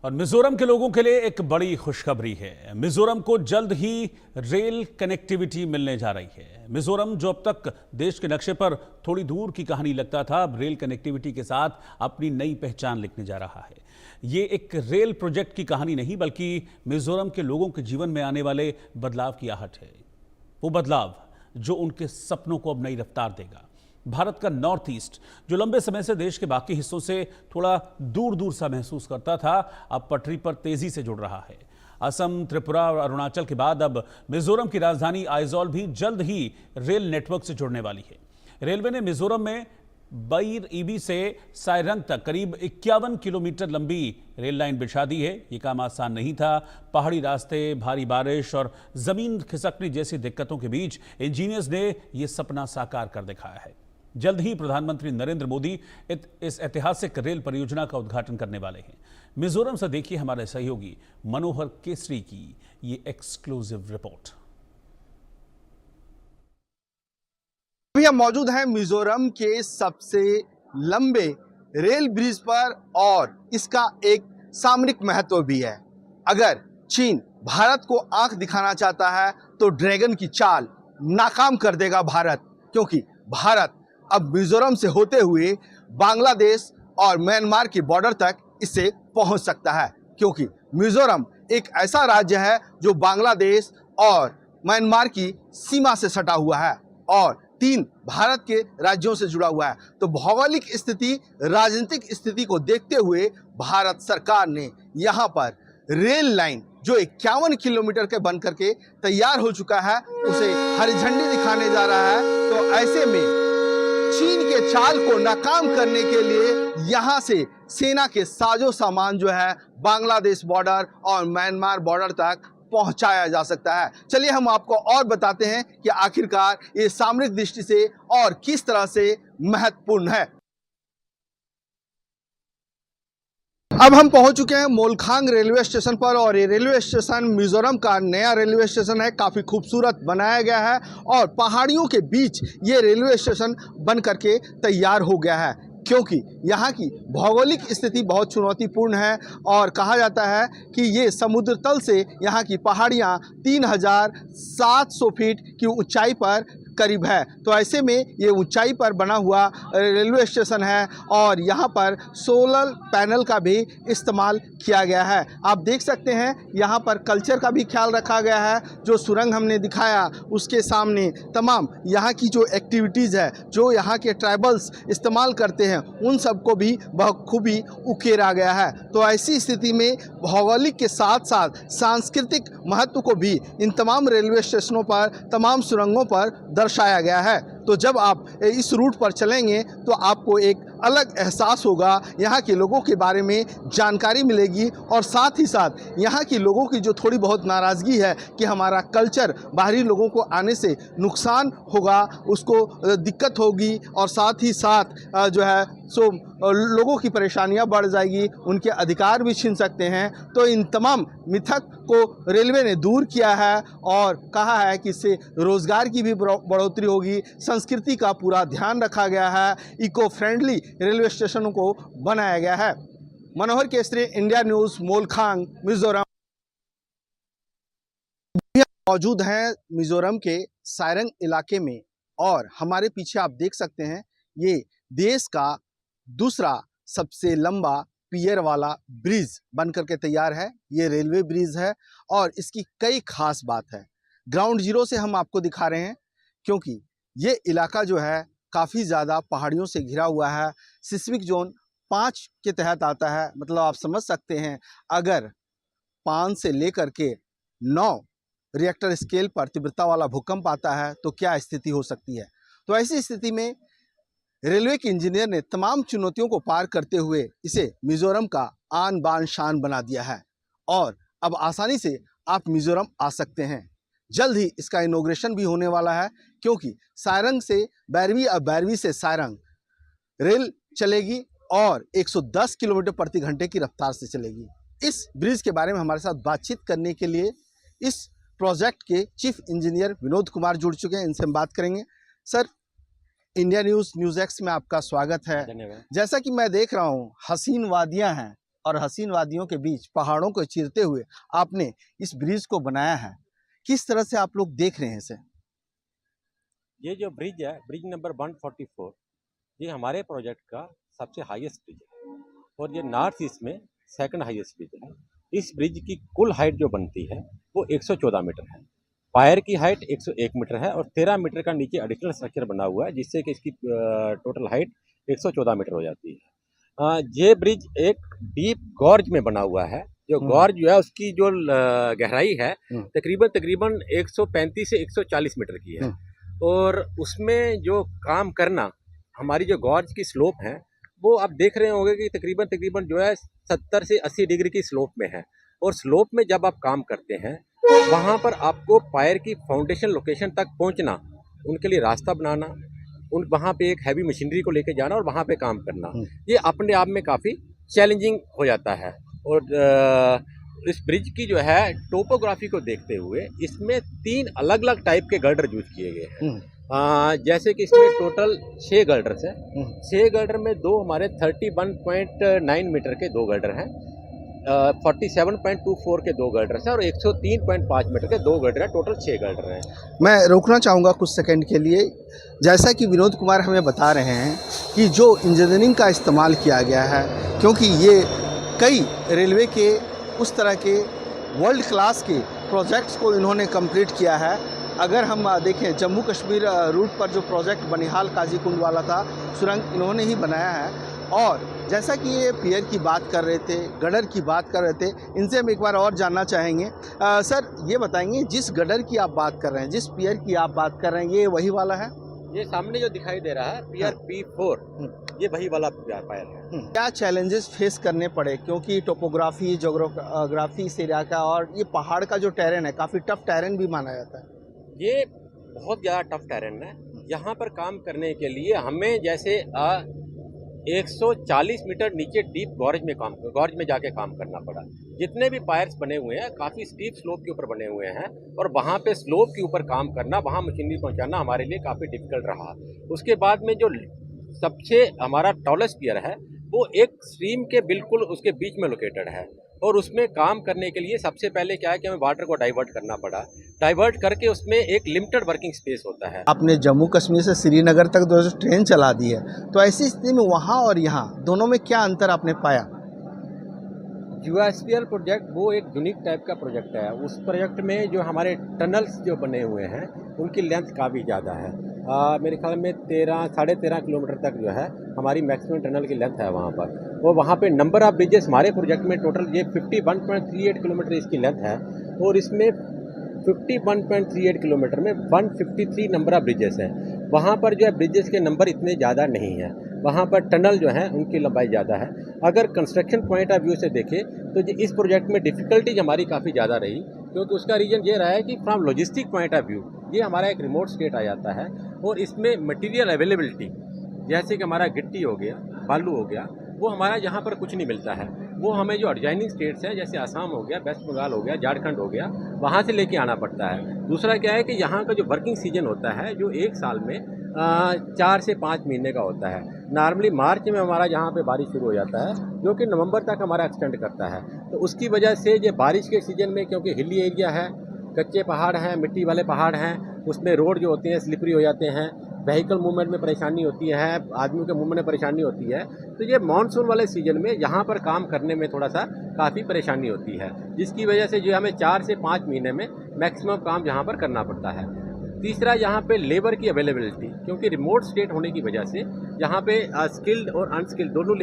और मिजोरम के लोगों के लिए एक बड़ी खुशखबरी है। मिजोरम को जल्द ही रेल कनेक्टिविटी मिलने जा रही है। मिजोरम जो अब तक देश के नक्शे पर थोड़ी दूर की कहानी लगता था, अब रेल कनेक्टिविटी के साथ अपनी नई पहचान लिखने जा रहा है। ये एक रेल प्रोजेक्ट की कहानी नहीं, बल्कि मिजोरम के लोगों के जीवन में आने वाले बदलाव की आहट है। वो बदलाव जो उनके सपनों को अब नई रफ्तार देगा। भारत का नॉर्थ ईस्ट, जो लंबे समय से देश के बाकी हिस्सों से थोड़ा दूर दूर सा महसूस करता था, अब पटरी पर तेजी से जुड़ रहा है। असम, त्रिपुरा और अरुणाचल के बाद अब मिजोरम की राजधानी आइजॉल भी जल्द ही रेल नेटवर्क से जुड़ने वाली है। रेलवे ने मिजोरम में बैर ईबी से सायरंग तक करीब 51 किलोमीटर लंबी रेल लाइन बिछा दी है। ये काम आसान नहीं था। पहाड़ी रास्ते, भारी बारिश और जमीन खिसकने जैसी दिक्कतों के बीच इंजीनियर्स ने यह सपना साकार कर दिखाया है। जल्द ही प्रधानमंत्री नरेंद्र मोदी इस ऐतिहासिक रेल परियोजना का उद्घाटन करने वाले हैं। मिजोरम से देखिए हमारे सहयोगी मनोहर केसरी की ये एक्सक्लूसिव रिपोर्ट। अभी हम मौजूद हैं मिजोरम के सबसे लंबे रेल ब्रिज पर और इसका एक सामरिक महत्व भी है। अगर चीन भारत को आंख दिखाना चाहता है तो ड्रैगन की चाल नाकाम कर देगा भारत, क्योंकि भारत अब मिजोरम से होते हुए बांग्लादेश और म्यांमार के बॉर्डर तक इससे पहुंच सकता है, क्योंकि मिजोरम एक ऐसा राज्य है जो बांग्लादेश और म्यांमार की सीमा से सटा हुआ है और 3 भारत के राज्यों से जुड़ा हुआ है। तो भौगोलिक स्थिति, राजनीतिक स्थिति को देखते हुए भारत सरकार ने यहाँ पर रेल लाइन जो 51 किलोमीटर के बन करके तैयार हो चुका है, उसे हरी झंडी दिखाने जा रहा है। तो ऐसे में चीन के चाल को नाकाम करने के लिए यहां से सेना के साजो सामान जो है बांग्लादेश बॉर्डर और म्यांमार बॉर्डर तक पहुंचाया जा सकता है। चलिए हम आपको और बताते हैं कि आखिरकार ये सामरिक दृष्टि से और किस तरह से महत्वपूर्ण है। अब हम पहुंच चुके हैं मोलखांग रेलवे स्टेशन पर और ये रेलवे स्टेशन मिजोरम का नया रेलवे स्टेशन है। काफ़ी खूबसूरत बनाया गया है और पहाड़ियों के बीच ये रेलवे स्टेशन बन करके तैयार हो गया है, क्योंकि यहाँ की भौगोलिक स्थिति बहुत चुनौतीपूर्ण है और कहा जाता है कि ये समुद्र तल से यहाँ की पहाड़ियाँ 3700 फीट की ऊंचाई पर करीब है। तो ऐसे में ये ऊंचाई पर बना हुआ रेलवे स्टेशन है और यहाँ पर सोलर पैनल का भी इस्तेमाल किया गया है। आप देख सकते हैं यहाँ पर कल्चर का भी ख्याल रखा गया है। जो सुरंग हमने दिखाया उसके सामने तमाम यहाँ की जो एक्टिविटीज़ है, जो यहाँ के ट्राइबल्स इस्तेमाल करते हैं, उन सबको भी बखूबी उकेरा गया है। तो ऐसी स्थिति में भौगोलिक के साथ साथ सांस्कृतिक महत्व को भी इन तमाम रेलवे स्टेशनों पर, तमाम सुरंगों पर दर्शाया गया है। तो जब आप इस रूट पर चलेंगे तो आपको एक अलग एहसास होगा, यहाँ के लोगों के बारे में जानकारी मिलेगी और साथ ही साथ यहाँ के लोगों की जो थोड़ी बहुत नाराज़गी है कि हमारा कल्चर बाहरी लोगों को आने से नुकसान होगा, उसको दिक्कत होगी और साथ ही साथ जो है सो लोगों की परेशानियां बढ़ जाएगी, उनके अधिकार भी छीन सकते हैं। तो इन तमाम मिथक को रेलवे ने दूर किया है और कहा है कि इससे रोज़गार की भी बढ़ोतरी होगी। संस्कृति का पूरा ध्यान रखा गया है। इको फ्रेंडली रेलवे स्टेशनों को बनाया गया है। मनोहर केसरी, इंडिया न्यूज़, मोलखांग, मिजोरम। मौजूद हैं मिजोरम के सायरंग इलाके में और हमारे पीछे आप देख सकते हैं ये देश का दूसरा सबसे लंबा पियर वाला ब्रिज बनकर के तैयार है। ये रेलवे ब्रिज है और इसकी कई खास बात है। ग्राउंड जीरो से हम आपको दिखा रहे हैं, क्योंकि ये इलाका जो है काफ़ी ज़्यादा पहाड़ियों से घिरा हुआ है। सिस्मिक जोन 5 के तहत आता है। मतलब आप समझ सकते हैं, अगर 5 से लेकर के 9 रिएक्टर स्केल पर तीव्रता वाला भूकंप आता है तो क्या स्थिति हो सकती है। तो ऐसी स्थिति में रेलवे के इंजीनियर ने तमाम चुनौतियों को पार करते हुए इसे मिजोरम का आन बान शान बना दिया है और अब आसानी से आप मिजोरम आ सकते हैं। जल्द ही इसका इनॉग्रेशन भी होने वाला है, क्योंकि सायरंग से बैरवी और बैरवी से सायरंग रेल चलेगी और 110 किलोमीटर प्रति घंटे की रफ्तार से चलेगी। इस ब्रिज के बारे में हमारे साथ बातचीत करने के लिए इस प्रोजेक्ट के चीफ इंजीनियर विनोद कुमार जुड़ चुके हैं। इनसे हम बात करेंगे। Sir, India news, news x में आपका स्वागत है। धन्यवाद। जैसा कि मैं देख रहा हूँ, हसीन वादियाँ हैं, और हसीन वादियों के बीच पहाड़ों को चीरते हुए आपने इस ब्रिज को बनाया है। किस तरह से आप लोग देख रहे हैं इसे? ये जो ब्रिज है, ब्रिज नंबर 144, ये हमारे प्रोजेक्ट का सबसे हाईएस्ट ब्रिज है और ये नॉर्थ ईस्ट में सेकंड हाईएस्ट ब्रिज है। इस ब्रिज की कुल हाइट जो बनती है वो 114 मीटर है। पायर की हाइट 101 मीटर है और 13 मीटर का नीचे एडिशनल स्ट्रक्चर बना हुआ है, जिससे कि इसकी टोटल हाइट 114 मीटर हो जाती है। ये ब्रिज एक डीप गॉर्ज में बना हुआ है। जो गॉर्ज जो है उसकी जो गहराई है तकरीबन 135 से 140 मीटर की है और उसमें जो काम करना, हमारी जो गॉर्ज की स्लोप है वो आप देख रहे होंगे कि तकरीबन जो है 70 से 80 डिग्री की स्लोप में है और स्लोप में जब आप काम करते हैं वहाँ पर आपको पायर की फाउंडेशन लोकेशन तक पहुँचना, उनके लिए रास्ता बनाना, उन वहाँ पे एक हैवी मशीनरी को लेके जाना और वहाँ पे काम करना, ये अपने आप में काफ़ी चैलेंजिंग हो जाता है। और इस ब्रिज की जो है टोपोग्राफी को देखते हुए इसमें 3 अलग अलग टाइप के गर्डर यूज किए गए हैं। जैसे कि इसमें टोटल 6 गर्डर्स हैं। 6 गर्डर में 2 हमारे 31.9 मीटर के 2 गर्डर हैं, 47.24 के 2 गर्डर हैं और 103.5 मीटर के 2 गर्डर हैं। टोटल 6 गर्डर हैं। मैं रोकना चाहूँगा कुछ सेकंड के लिए। जैसा कि विनोद कुमार हमें बता रहे हैं कि जो इंजीनियरिंग का इस्तेमाल किया गया है, क्योंकि ये कई रेलवे के उस तरह के वर्ल्ड क्लास के प्रोजेक्ट्स को इन्होंने कंप्लीट किया है। अगर हम देखें जम्मू कश्मीर रूट पर जो प्रोजेक्ट बनिहाल काजीकुंड वाला था, सुरंग इन्होंने ही बनाया है। और जैसा कि ये पियर की बात कर रहे थे, गडर की बात कर रहे थे, इनसे हम एक बार और जानना चाहेंगे। सर ये बताएंगे, जिस गडर की आप बात कर रहे हैं, जिस पियर की आप बात कर रहे हैं, ये वही वाला है? ये सामने जो दिखाई दे रहा है पियर P4, ये वही वाला पायर है। क्या चैलेंजेस फेस करने पड़े, क्योंकि टोपोग्राफी, जोग्राफी इस एरिया का और ये पहाड़ का जो टेरेन है काफ़ी टफ टेरेन भी माना जाता है? ये बहुत ज़्यादा टफ टेरेन है। यहाँ पर काम करने के लिए हमें जैसे 140 मीटर नीचे डीप गॉर्ज में जाके काम करना पड़ा। जितने भी पायर्स बने हुए हैं काफ़ी स्टीप स्लोप के ऊपर बने हुए हैं और वहाँ पे स्लोप के ऊपर काम करना, वहाँ मशीनरी पहुँचाना हमारे लिए काफ़ी डिफिकल्ट रहा। उसके बाद में जो सबसे हमारा टॉलेस्ट पियर है वो एक स्ट्रीम के बिल्कुल उसके बीच में लोकेटेड है और उसमें काम करने के लिए सबसे पहले क्या है कि हमें वाटर को डाइवर्ट करना पड़ा। डाइवर्ट करके उसमें एक लिमिटेड वर्किंग स्पेस होता है। आपने जम्मू कश्मीर से श्रीनगर तक जो ट्रेन चला दी है, तो ऐसी स्थिति में वहाँ और यहाँ दोनों में क्या अंतर आपने पाया? यूएसपीएल प्रोजेक्ट वो एक यूनिक टाइप का प्रोजेक्ट है। उस प्रोजेक्ट में जो हमारे टनल्स जो बने हुए हैं उनकी लेंथ काफ़ी ज़्यादा है। मेरे ख्याल में 13.5 किलोमीटर तक जो है हमारी मैक्सिमम टनल की लेंथ है वहाँ पर। और वहाँ पे नंबर ऑफ़ ब्रिजेस हमारे प्रोजेक्ट में टोटल ये 51.38 किलोमीटर इसकी लेंथ है और इसमें 51.38 किलोमीटर में 153 नंबर ऑफ़ ब्रिजेस हैं। वहाँ पर जो है ब्रिजेस के नंबर इतने ज़्यादा नहीं हैं, वहाँ पर टनल जो है उनकी लंबाई ज़्यादा है। अगर कंस्ट्रक्शन पॉइंट ऑफ व्यू से देखें तो इस प्रोजेक्ट में डिफ़िकल्टीज हमारी काफ़ी ज़्यादा रही, क्योंकि उसका रीज़न ये रहा है कि from logistic point of view ये हमारा एक रिमोट स्टेट आ जाता है और इसमें मटेरियल अवेलेबिलिटी, जैसे कि हमारा गिट्टी हो गया, बालू हो गया, वो हमारा यहाँ पर कुछ नहीं मिलता है। वो हमें जो एडजॉइनिंग स्टेट्स हैं जैसे असम हो गया, वेस्ट बंगाल हो गया, झारखंड हो गया, वहाँ से लेके आना पड़ता है। दूसरा क्या है कि यहाँ का जो वर्किंग सीजन होता है जो एक साल में 4 से 5 महीने का होता है। नॉर्मली मार्च में हमारा यहाँ पे बारिश शुरू हो जाता है जो कि नवंबर तक हमारा एक्सटेंड करता है। तो उसकी वजह से ये बारिश के सीजन में, क्योंकि हिली एरिया है, कच्चे पहाड़ हैं, मिट्टी वाले पहाड़ हैं, उसमें रोड जो होते हैं स्लिपरी हो जाते हैं, व्हीकल मूवमेंट में परेशानी होती है, आदमियों के मूवमेंट में परेशानी होती है। तो ये मानसून वाले सीजन में यहाँ पर काम करने में थोड़ा सा काफ़ी परेशानी होती है, जिसकी वजह से जो हमें 4 से 5 महीने में मैक्सिमम काम यहाँ पर करना पड़ता है। तीसरा यहाँ पे लेबर की अवेलेबिलिटी, क्योंकि रिमोट स्टेट होने की वजह से यहाँ पे स्किल्ड और अनस्किल्ड दोनों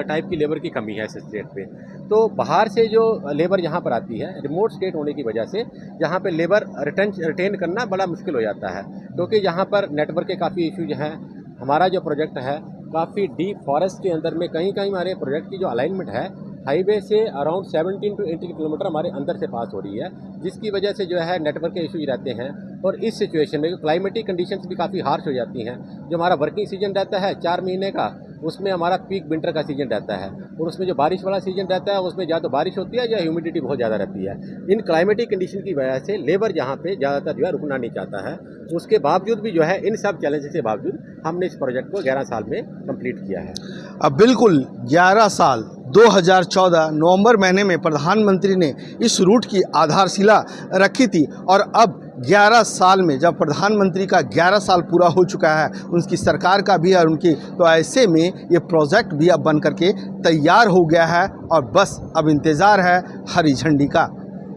टाइप की लेबर की कमी है इस स्टेट पे। तो बाहर से जो लेबर यहाँ पर आती है, रिमोट स्टेट होने की वजह से यहाँ पे लेबर रिटेन करना बड़ा मुश्किल हो जाता है, क्योंकि यहाँ पर नेटवर्क के काफ़ी इश्यूज हैं। हमारा जो प्रोजेक्ट है काफ़ी डीप फॉरेस्ट के अंदर में, कहीं कहीं हमारे प्रोजेक्ट की जो अलाइनमेंट है हाईवे से अराउंड 17 to 18 किलोमीटर हमारे अंदर से पास हो रही है, जिसकी वजह से जो है नेटवर्क के इशूज रहते हैं। और इस सिचुएशन में क्लाइमेटिक कंडीशंस भी काफ़ी हार्श हो जाती हैं। जो हमारा वर्किंग सीजन रहता है 4 महीने का, उसमें हमारा पीक विंटर का सीजन रहता है और उसमें जो बारिश वाला सीजन रहता है उसमें या तो बारिश होती है या ह्यूमिडिटी बहुत ज़्यादा रहती है। इन क्लाइमेटिक कंडीशन की वजह से लेबर यहाँ पे ज़्यादातर जो है रुकना नहीं चाहता है। उसके बावजूद भी जो है इन सब चैलेंजेस के बावजूद हमने इस प्रोजेक्ट को 11 साल में कंप्लीट किया है। अब बिल्कुल 11 साल 2014 नवंबर महीने में प्रधानमंत्री ने इस रूट की आधारशिला रखी थी और अब 11 साल में जब प्रधानमंत्री का 11 साल पूरा हो चुका है, उनकी सरकार का भी और उनकी, तो ऐसे में ये प्रोजेक्ट भी अब बन करके तैयार हो गया है और बस अब इंतज़ार है हरी झंडी का।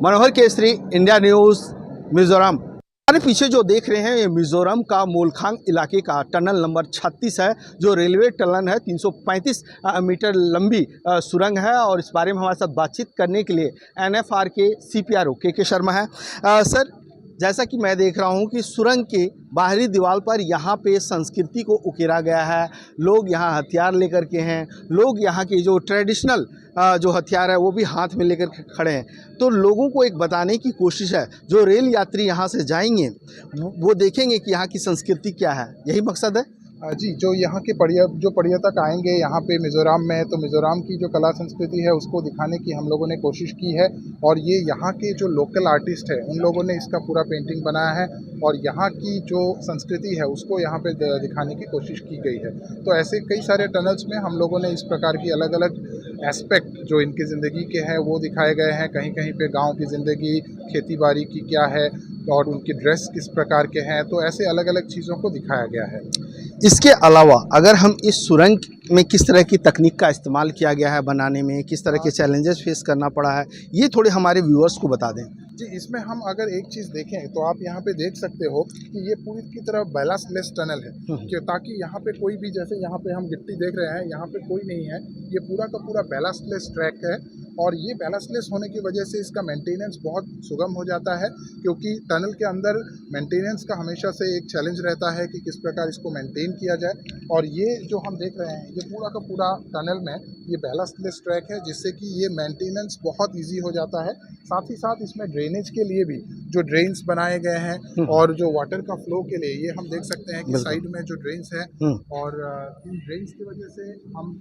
मनोहर केसरी, इंडिया न्यूज़, मिजोरम। हमारे पीछे जो देख रहे हैं ये मिजोरम का मोलखांग इलाके का टनल नंबर 36 है, जो रेलवे टनल है। 335 मीटर लंबी सुरंग है और इस बारे में हमारे साथ बातचीत करने के लिए NFR के CPRO के शर्मा है। सर, जैसा कि मैं देख रहा हूं कि सुरंग के बाहरी दीवार पर यहाँ पे संस्कृति को उकेरा गया है। लोग यहाँ हथियार लेकर के हैं, लोग यहाँ के जो ट्रेडिशनल जो हथियार है वो भी हाथ में लेकर के खड़े हैं। तो लोगों को एक बताने की कोशिश है, जो रेल यात्री यहाँ से जाएंगे वो देखेंगे कि यहाँ की संस्कृति क्या है। यही मकसद है जी। जो यहाँ के जो पर्यटक आएंगे यहाँ पे मिज़ोरम में, तो मिज़ोरम की जो कला संस्कृति है उसको दिखाने की हम लोगों ने कोशिश की है। और ये यहाँ के जो लोकल आर्टिस्ट है उन लोगों ने इसका पूरा पेंटिंग बनाया है और यहाँ की जो संस्कृति है उसको यहाँ पे दिखाने की कोशिश की गई है। तो ऐसे कई सारे टनल्स में हम लोगों ने इस प्रकार की अलग अलग एस्पेक्ट जो इनकी ज़िंदगी के हैं वो दिखाए गए हैं। कहीं कहीं पे गाँव की ज़िंदगी, खेती बाड़ी की क्या है और उनकी ड्रेस किस प्रकार के हैं, तो ऐसे अलग अलग चीज़ों को दिखाया गया है। इसके अलावा अगर हम इस सुरंग में किस तरह की तकनीक का इस्तेमाल किया गया है बनाने में, किस तरह के चैलेंजेस फेस करना पड़ा है, ये थोड़े हमारे व्यूअर्स को बता दें। जी, इसमें हम अगर एक चीज़ देखें तो आप यहाँ पे देख सकते हो कि ये पूरी की तरह बैलास्टलेस टनल है, कि ताकि यहाँ पे कोई भी, जैसे यहाँ पे हम गिट्टी देख रहे हैं, यहाँ पे कोई नहीं है, ये पूरा का पूरा बैलास्टलेस ट्रैक है। और ये बैलास्टलेस होने की वजह से इसका मेंटेनेंस बहुत सुगम हो जाता है, क्योंकि टनल के अंदर मेंटेनेंस का हमेशा से एक चैलेंज रहता है कि किस प्रकार इसको मेंटेन किया जाए। और ये जो हम देख रहे हैं ये पूरा का पूरा टनल में ये बैलास्टलेस ट्रैक है, जिससे कि ये मेंटेनेंस बहुत ईजी हो जाता है। साथ ही साथ इसमें ड्रेनेज के लिए भी जो ड्रेन्स बनाए गए हैं और जो वाटर का फ्लो के लिए ये हम देख सकते हैं कि साइड में जो ड्रेन्स हैं, और इन ड्रेन्स की वजह से हम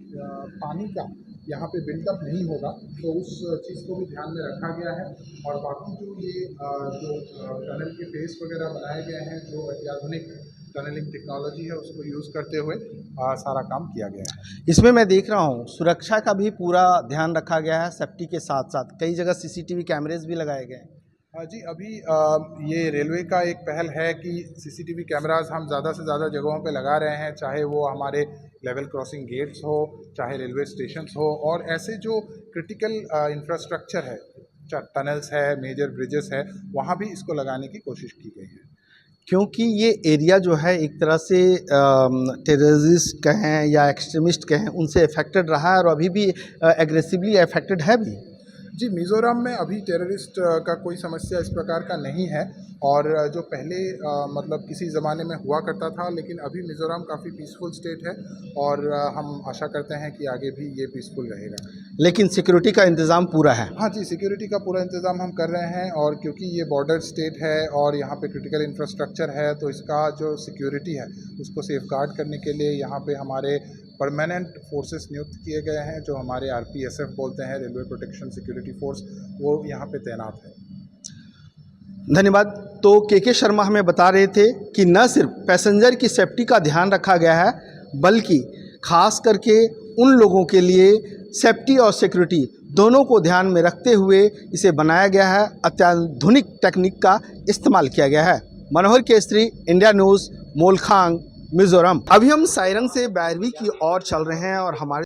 पानी का यहाँ पे बिल्डअप नहीं होगा, तो उस चीज़ को भी ध्यान में रखा गया है। और बाकी जो ये जो टनल के फेस वगैरह बनाए गए हैं, जो अत्याधुनिक टनलिंग टेक्नोलॉजी है उसको यूज़ करते हुए सारा काम किया गया है। इसमें मैं देख रहा हूँ सुरक्षा का भी पूरा ध्यान रखा गया है। सेफ्टी के साथ साथ कई जगह CCTV कैमरेज भी लगाए गए हैं। जी, अभी ये रेलवे का एक पहल है कि CCTV कैमरास हम ज़्यादा से ज़्यादा जगहों पे लगा रहे हैं, चाहे वो हमारे लेवल क्रॉसिंग गेट्स हो, चाहे रेलवे स्टेशंस हो, और ऐसे जो क्रिटिकल इंफ्रास्ट्रक्चर है, टनल्स है, मेजर ब्रिजेस है, वहाँ भी इसको लगाने की कोशिश की गई है। क्योंकि ये एरिया जो है एक तरह से टेररिस्ट कहें या एक्सट्रीमिस्ट कहें, उनसे अफेक्टेड रहा है और अभी भी एग्रेसिवली अफेक्टेड है भी। जी, मिज़ोरम में अभी टेररिस्ट का कोई समस्या इस प्रकार का नहीं है, और जो पहले मतलब किसी ज़माने में हुआ करता था, लेकिन अभी मिज़ोरम काफ़ी पीसफुल स्टेट है और हम आशा करते हैं कि आगे भी ये पीसफुल रहेगा। लेकिन सिक्योरिटी का इंतज़ाम पूरा है। हाँ जी, सिक्योरिटी का पूरा इंतज़ाम हम कर रहे हैं, और क्योंकि ये बॉर्डर स्टेट है और यहाँ पे क्रिटिकल इंफ्रास्ट्रक्चर है, तो इसका जो सिक्योरिटी है उसको सेफगार्ड करने के लिए यहाँ पे हमारे परमानेंट फोर्सेस नियुक्त किए गए हैं, जो हमारे RPSF बोलते हैं, रेलवे प्रोटेक्शन सिक्योरिटी फोर्स, वो यहाँ पे तैनात है। धन्यवाद। तो के शर्मा हमें बता रहे थे कि न सिर्फ पैसेंजर की सेफ्टी का ध्यान रखा गया है, बल्कि खास करके उन लोगों के लिए सेफ्टी और सिक्योरिटी दोनों को ध्यान में रखते हुए इसे बनाया गया है। अत्याधुनिक टेक्निक का इस्तेमाल किया गया है। मनोहर केसरी, इंडिया न्यूज़, मोलखांग, मिजोरम। अभी हम सायरंग से बैरवी की ओर चल रहे हैं और हमारे